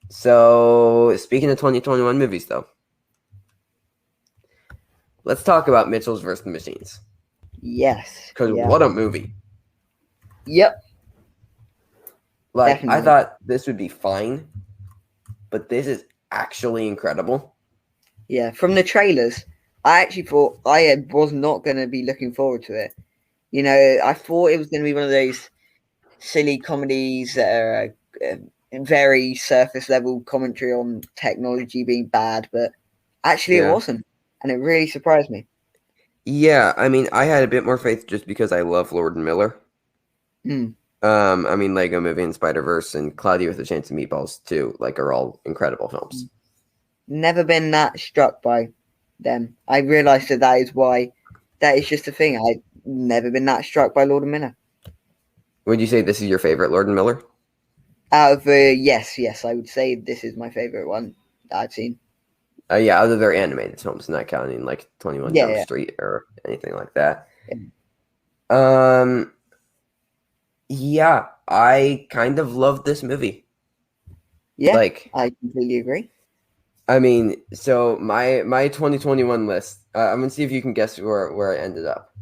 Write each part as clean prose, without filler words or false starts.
So, speaking of 2021 movies, though, let's talk about Mitchell's vs. the Machines. Yes. Because Yeah. what a movie. Yep. Like, I Definitely. thought this would be fine, but this is actually incredible. Yeah. From the trailers, I actually thought I was not going to be looking forward to it. You know, I thought it was going to be one of those silly comedies that are very surface level commentary on technology being bad, but actually it Yeah. wasn't. And it really surprised me. Yeah, I mean, I had a bit more faith just because I love Lord and Miller. Mm. I mean, Lego Movie and Spider-Verse and Cloudy with a Chance of Meatballs too, like, are all incredible films. Never been that struck by them. I realised that is why that is just a thing. I've never been that struck by Lord and Miller. Would you say this is your favorite Lord and Miller? Out of yes, I would say this is my favourite one that I've seen. Yeah, out of their animated films, not counting like 21 Jump Yeah, Street or anything like that. yeah, Um, yeah, I kind of love this movie. yeah. Like, I completely agree. I mean, so my 2021 list. I'm gonna see if you can guess where I ended up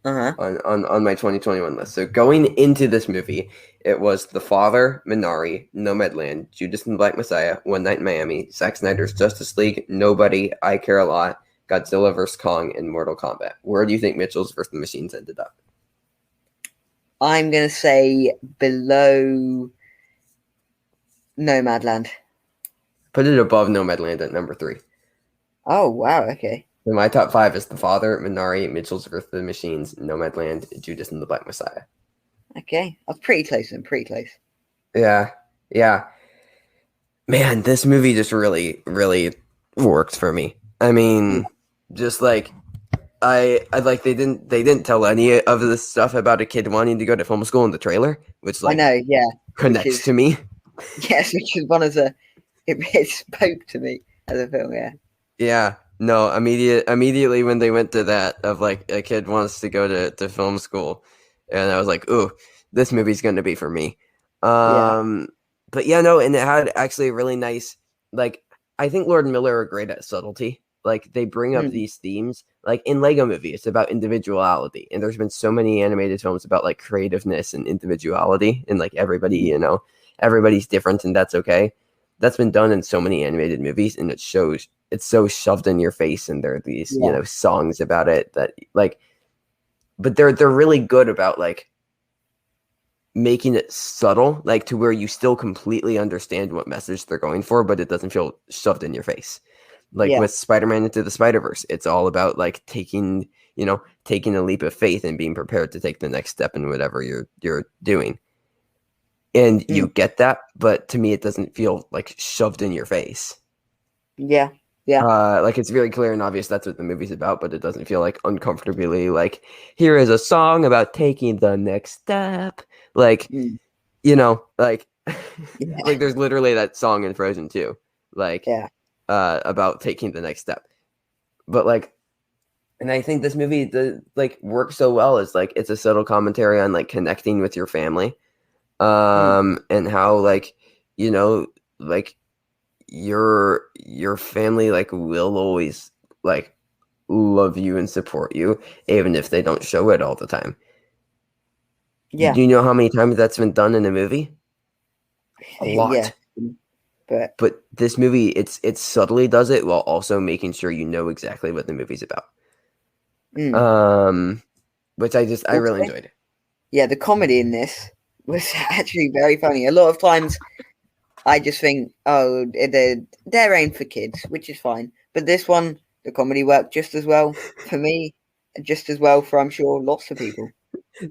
Uh huh. on my 2021 list. So going into this movie, it was The Father, Minari, Nomadland, Judas and the Black Messiah, One Night in Miami, Zack Snyder's Justice League, Nobody, I Care a Lot, Godzilla vs Kong, and Mortal Kombat. Where do you think Mitchell's vs the Machines ended up? I'm gonna say below Nomadland. Put it above Nomadland at number 3. Oh wow. Okay. So my top 5 is The Father, Minari, Mitchell's vs the Machines, Nomadland, Judas and the Black Messiah. Okay. I was pretty close. I'm pretty close. Yeah, yeah. Man, this movie just really, really works for me. I Yeah. mean, just like I like they didn't tell any of this stuff about a kid wanting to go to film school in the trailer, which I like know. Yeah. Which connects is to me. yes, which is one of the it spoke to me as a film. Yeah. Yeah. No, immediately when they went to that of like a kid wants to go to film school, and I was like, ooh, this movie's gonna be for me. Yeah. But yeah, no, and it had actually a really nice, like, I think Lord and Miller are great at subtlety. Like, they bring up Mm. these themes. Like in Lego Movie, it's about individuality, and there's been so many animated films about like creativeness and individuality, and like everybody, everybody's different, and that's okay. That's been done in so many animated movies, and it shows. It's so shoved in your face, and there are these Yeah. songs about it that like, but they're really good about like making it subtle, like to where you still completely understand what message they're going for, but it doesn't feel shoved in your face. Like Yeah. with Spider-Man Into the Spider-Verse, it's all about like taking a leap of faith and being prepared to take the next step in whatever you're doing. And Mm. you get that, but to me it doesn't feel like shoved in your face. Yeah. Yeah. Like it's very clear and obvious that's what the movie's about, but it doesn't feel like uncomfortably like here is a song about taking the next step. Like, Mm. like Yeah. like there's literally that song in Frozen 2, like Yeah. about taking the next step. But like, and I think this movie like works so well is like it's a subtle commentary on like connecting with your family, Mm. and how like like your family like will always like love you and support you even if they don't show it all the time. Yeah. Do you know how many times that's been done in a movie? A Yeah. lot. But But this movie, it subtly does it while also making sure you know exactly what the movie's about. mm. um which I Also, really enjoyed it. yeah, the comedy in this was actually very funny. A lot of times I just think, oh, they're aimed for kids, which is fine. But this one, the comedy worked just as well for me, just as well for I'm sure lots of people.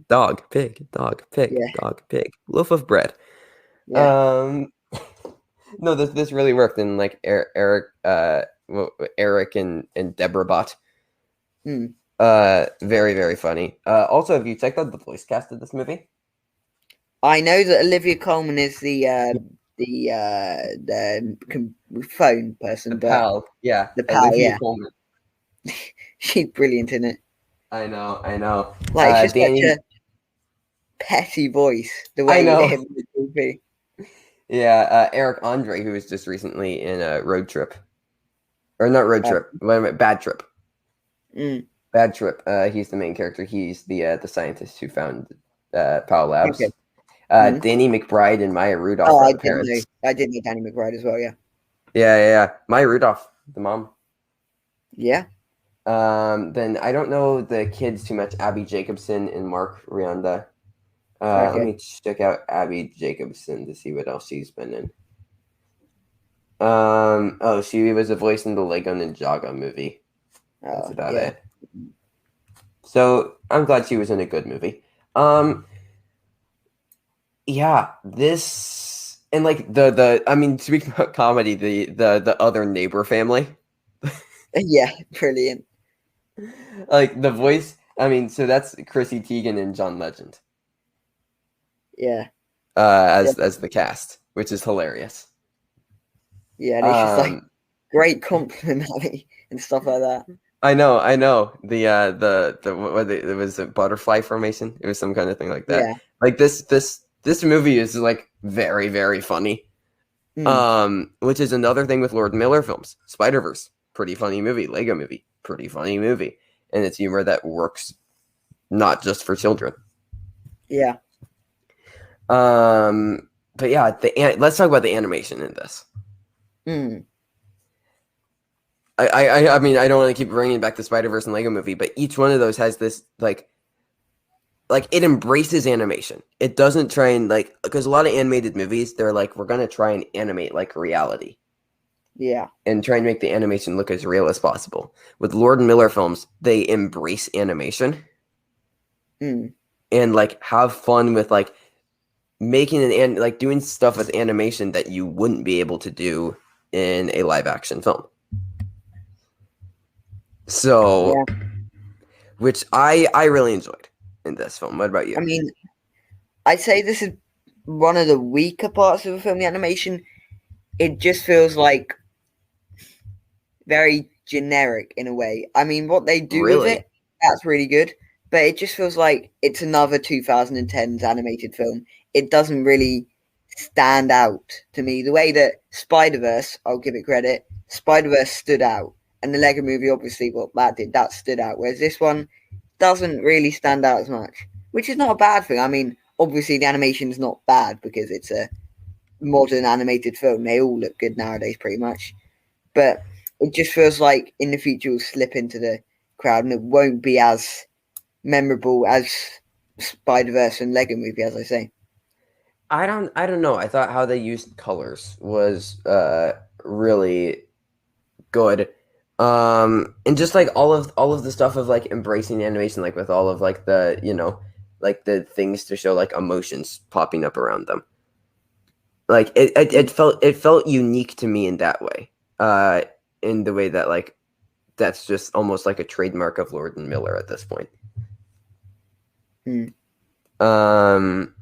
Dog, pig, dog, pig, Yeah, dog, pig, loaf of bread. yeah. um no, this really worked. And like Eric and Deborah Bott. Mm. Very, very funny. Also, have you checked out the voice cast of this movie? I know that Olivia Colman is phone The person, but pal, yeah, the pal, Olivia yeah, Colman. she's brilliant in it. I know, I know. Like it's just such Danny, a petty voice, the I way know. him and Goofy. Yeah, Eric Andre, who was just recently in a Road Trip, or not Road Uh, Trip, wait a minute, Bad Trip. mm, Bad Trip. He's the main character. He's the scientist who found Powell okay. Labs. Mm. Danny McBride and Maya Rudolph Oh, are I the didn't know. parents. I did know Danny McBride as well. Yeah. Yeah. Maya Rudolph, the mom. Yeah. Then I don't know the kids too much. Abby Jacobson and Mark Rianda. Let Okay. me check out Abby Jacobson to see what else she's been in. Oh, she was a voice in the Lego Ninjago movie. That's Oh, about yeah. it. So I'm glad she was in a good movie. Yeah, this and like the I mean, speaking about comedy, the other neighbor family, Yeah. Brilliant. like the voice. I mean, so that's Chrissy Teigen and John Legend, Yeah. Yeah. as the cast, which is hilarious. Yeah. And it's just like Um, great compliment and stuff like that. I know. The what it was a butterfly formation. It was some kind of thing like that. Yeah. Like this movie is like very very funny. Mm. Which is another thing with Lord Miller films. Spider-Verse, pretty funny movie. Lego movie, pretty funny movie. And it's humor that works not just for children. Yeah. But yeah, let's talk about the animation in this. Mm. I mean, I don't want to keep bringing back the Spider-Verse and Lego movie, but each one of those has this like it embraces animation. It doesn't try and like because a lot of animated movies, they're like we're gonna try and animate like reality. Yeah. And try and make the animation look as real as possible. With Lord and Miller films, they embrace animation Mm. and like have fun with like making like doing stuff with animation that you wouldn't be able to do in a live action film. So, Yeah. which I really enjoyed in this film. What about you? I mean, I'd say this is one of the weaker parts of the film. The animation, it just feels like very generic in a way. I mean, what they do with Really? it, that's really good. But it just feels like it's another 2010s animated film. It doesn't really stand out to me. The way that Spider-Verse, I'll give it credit, Spider-Verse stood out. And the Lego movie, obviously, what that did, that stood out. Whereas this one doesn't really stand out as much, which is not a bad thing. I mean, obviously, the animation is not bad because it's a modern animated film. They all look good nowadays, pretty much. But it just feels like in the future will slip into the crowd and it won't be as memorable as Spider Verse and Lego Movie, as I say. I don't know. I thought how they used colors was really good. And just like all of the stuff of like embracing animation, like with all of like the like the things to show like emotions popping up around them. Like it felt unique to me in that way. In the way that like that's just almost like a trademark of Lord and Miller at this point. Mm. Um,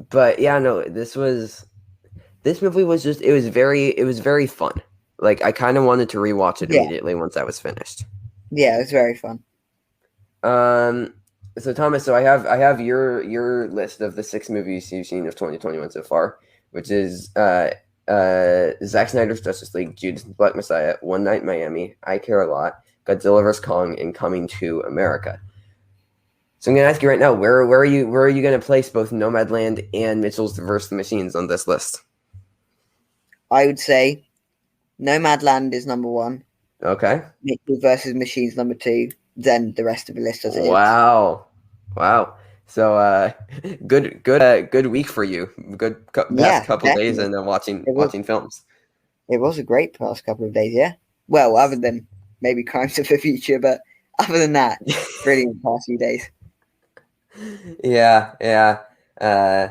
but yeah, no, this movie was just it was very fun. Like I kind of wanted to rewatch it Yeah, immediately once I was finished. yeah, it was very fun. Um, so Thomas, so I have your list of the 6 movies you've seen of 2021 so far, which is Zack Snyder's Justice League, Judas and the Black Messiah, One Night in Miami, I Care a Lot, Godzilla vs Kong, and Coming to America. So I'm gonna ask you right now, where are you gonna place both Nomadland and Mitchell's vs the Machines on this list? I would say Nomadland is number one, Okay. Mitchell versus Machines number two, then the rest of the list as it is. Wow. Wow. So good week for you. Good past Yeah, couple days definitely. and It was watching films. it was a great past couple of days, yeah. Well, other than maybe Crimes of the Future, but other than that, brilliant past few days. Yeah. Uh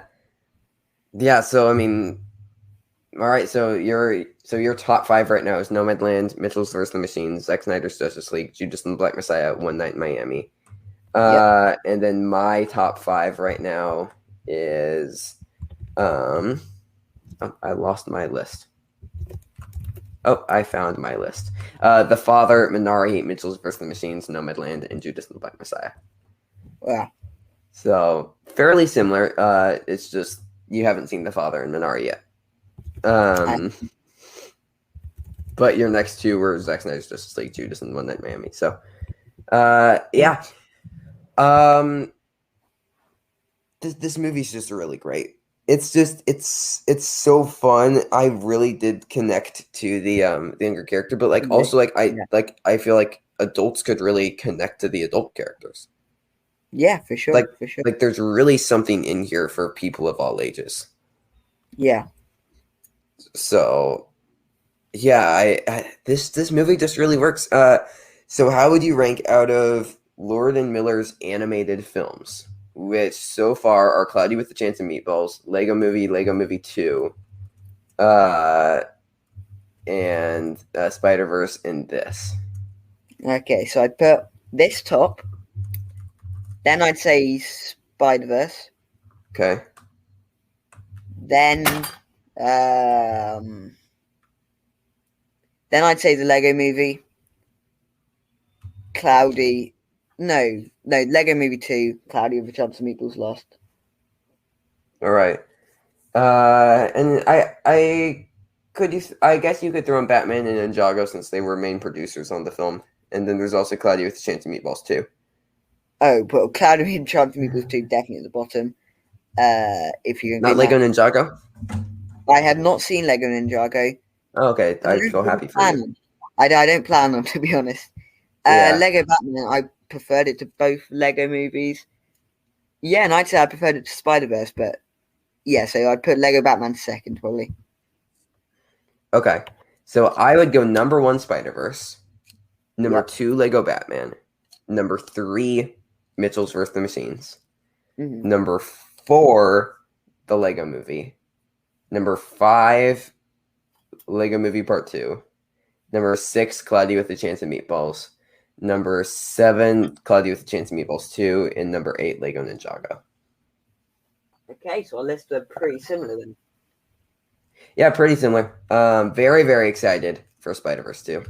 yeah, so I mean all right, so your top 5 right now is Nomadland, Mitchell's vs. the Machines, Zack Snyder's Justice League, Judas and the Black Messiah, One Night in Miami. Yep. And then my top 5 right now is oh, I lost my list. Oh, I found my list. The Father, Minari, Mitchell's vs. the Machines, Nomadland, and Judas and the Black Messiah. Wow. So fairly similar. It's just you haven't seen The Father and Minari yet. Um, but your next two were Zack Snyder's Justice League, Judas, and One Night in Miami. So, yeah. This movie's just really great. It's just it's so fun. I really did connect to the younger character, but like also Yeah. I feel like adults could really connect to the adult characters. Yeah, for sure, Like for sure. like there's really something in here for people of all ages. Yeah. So yeah, this movie just really works. So how would you rank out of Lord and Miller's animated films, which so far are Cloudy with a Chance of Meatballs, Lego Movie 2, uh, and Spider-Verse, and this? Okay, so I'd put this top, then I'd say Spider-Verse, Okay. then um then I'd say the Lego movie, Cloudy. No, Lego movie 2, Cloudy with a Chance of Meatballs last. All right. And I guess you could throw in Batman and Ninjago since they were main producers on the film. And then there's also Cloudy with a Chance of Meatballs too. Oh, but Cloudy with a Chance of Meatballs 2 definitely at the bottom. If you're Not going Lego that. Ninjago? I have not seen Lego Ninjago. Oh, okay, I I don't feel really happy for plan you. on. I don't plan on, to be honest. Yeah. Lego Batman, I preferred it to both Lego movies. Yeah, and I'd say I preferred it to Spider-Verse, but yeah, so I'd put Lego Batman second, probably. Okay. So I would go number 1 Spider-Verse, number Yep. 2 Lego Batman, number 3 Mitchell's vs. the Machines, Mm-hmm. number 4 the Lego Movie, number 5 Lego Movie Part 2, number 6 Cloudy with a Chance of Meatballs, number 7 Cloudy with a Chance of Meatballs 2, and number 8 Lego Ninjago. Okay, so our lists are pretty similar then. Yeah, pretty similar. Very, very excited for Spider-Verse 2.